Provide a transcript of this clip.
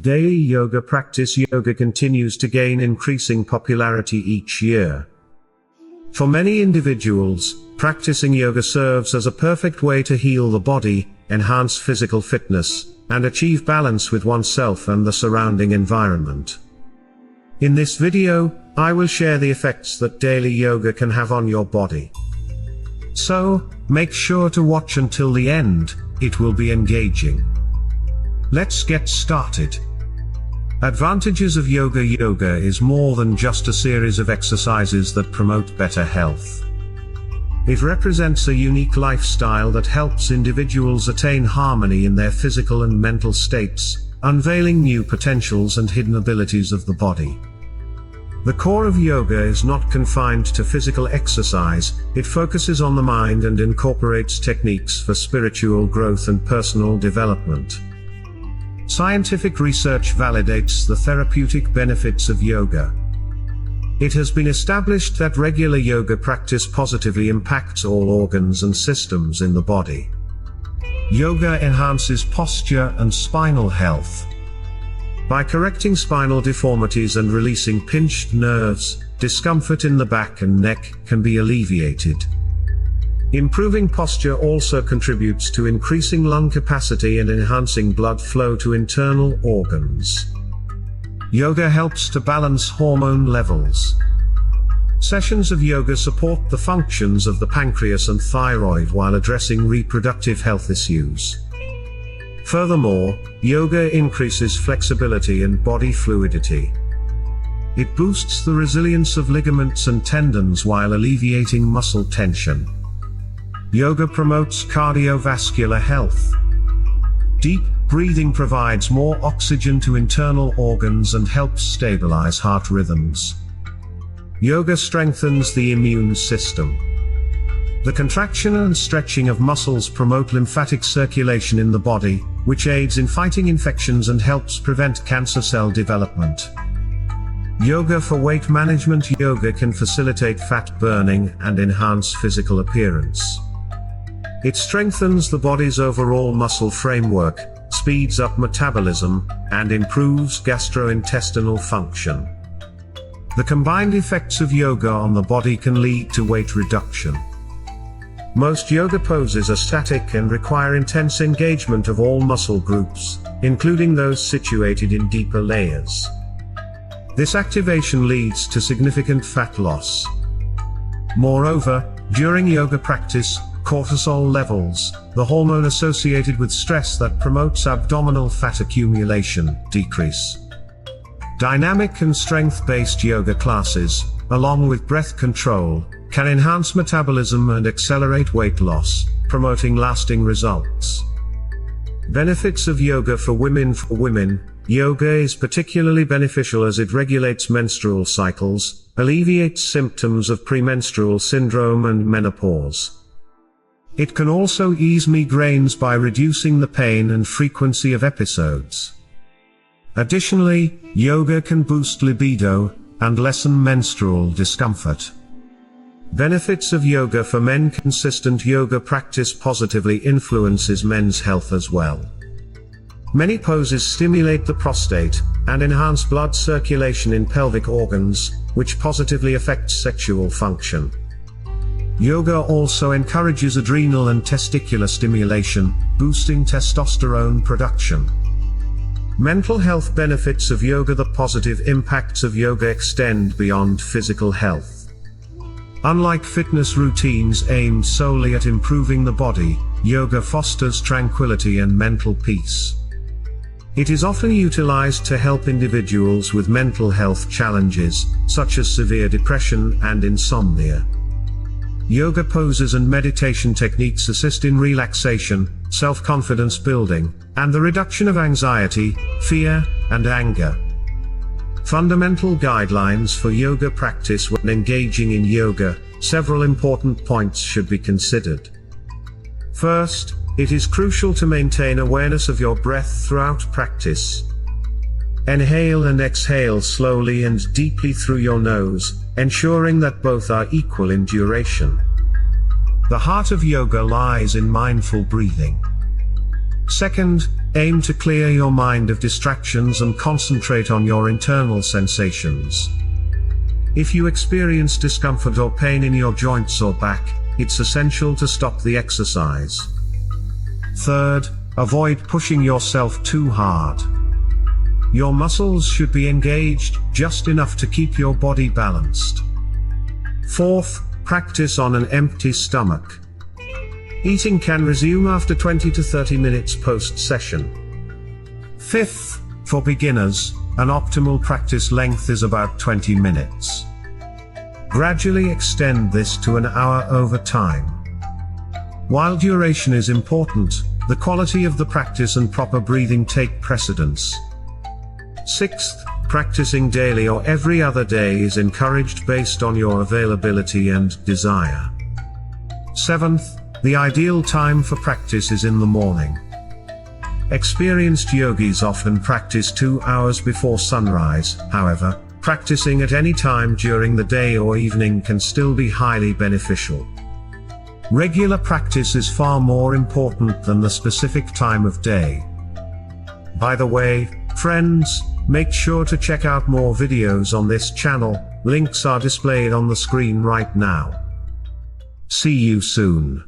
Daily yoga practice. Yoga continues to gain increasing popularity each year. For many individuals, practicing yoga serves as a perfect way to heal the body, enhance physical fitness, and achieve balance with oneself and the surrounding environment. In this video, I will share the effects that daily yoga can have on your body. So, make sure to watch until the end, it will be engaging. Let's get started. Advantages of yoga. Yoga is more than just a series of exercises that promote better health. It represents a unique lifestyle that helps individuals attain harmony in their physical and mental states, unveiling new potentials and hidden abilities of the body. The core of yoga is not confined to physical exercise, it focuses on the mind and incorporates techniques for spiritual growth and personal development. Scientific research validates the therapeutic benefits of yoga. It has been established that regular yoga practice positively impacts all organs and systems in the body. Yoga enhances posture and spinal health. By correcting spinal deformities and releasing pinched nerves, discomfort in the back and neck can be alleviated. Improving posture also contributes to increasing lung capacity and enhancing blood flow to internal organs. Yoga helps to balance hormone levels. Sessions of yoga support the functions of the pancreas and thyroid while addressing reproductive health issues. Furthermore, yoga increases flexibility and body fluidity. It boosts the resilience of ligaments and tendons while alleviating muscle tension. Yoga promotes cardiovascular health. Deep breathing provides more oxygen to internal organs and helps stabilize heart rhythms. Yoga strengthens the immune system. The contraction and stretching of muscles promote lymphatic circulation in the body, which aids in fighting infections and helps prevent cancer cell development. Yoga for weight management. Yoga can facilitate fat burning and enhance physical appearance. It strengthens the body's overall muscle framework, speeds up metabolism, and improves gastrointestinal function. The combined effects of yoga on the body can lead to weight reduction. Most yoga poses are static and require intense engagement of all muscle groups, including those situated in deeper layers. This activation leads to significant fat loss. Moreover, during yoga practice, cortisol levels, the hormone associated with stress that promotes abdominal fat accumulation, decrease. Dynamic and strength-based yoga classes, along with breath control, can enhance metabolism and accelerate weight loss, promoting lasting results. Benefits of yoga for women. For women, yoga is particularly beneficial as it regulates menstrual cycles, alleviates symptoms of premenstrual syndrome and menopause. It can also ease migraines by reducing the pain and frequency of episodes. Additionally, yoga can boost libido and lessen menstrual discomfort. Benefits of yoga for men. Consistent yoga practice positively influences men's health as well. Many poses stimulate the prostate and enhance blood circulation in pelvic organs, which positively affects sexual function. Yoga also encourages adrenal and testicular stimulation, boosting testosterone production. Mental health benefits of yoga. The positive impacts of yoga extend beyond physical health. Unlike fitness routines aimed solely at improving the body, yoga fosters tranquility and mental peace. It is often utilized to help individuals with mental health challenges, such as severe depression and insomnia. Yoga poses and meditation techniques assist in relaxation, self-confidence building, and the reduction of anxiety, fear, and anger. Fundamental guidelines for yoga practice. When engaging in yoga, several important points should be considered. First, it is crucial to maintain awareness of your breath throughout practice. Inhale and exhale slowly and deeply through your nose, ensuring that both are equal in duration. The heart of yoga lies in mindful breathing. Second, Aim to clear your mind of distractions and concentrate on your internal sensations. If you experience discomfort or pain in your joints or back, it's essential to stop the exercise. Third, avoid pushing yourself too hard. Your muscles should be engaged, just enough to keep your body balanced. Fourth, practice on an empty stomach. Eating can resume after 20 to 30 minutes post-session. Fifth, for beginners, an optimal practice length is about 20 minutes. Gradually extend this to an hour over time. While duration is important, the quality of the practice and proper breathing take precedence. Sixth, practicing daily or every other day is encouraged based on your availability and desire. Seventh, the ideal time for practice is in the morning. Experienced yogis often practice 2 hours before sunrise. However, practicing at any time during the day or evening can still be highly beneficial. Regular practice is far more important than the specific time of day. By the way, friends, make sure to check out more videos on this channel. Links are displayed on the screen right now. See you soon.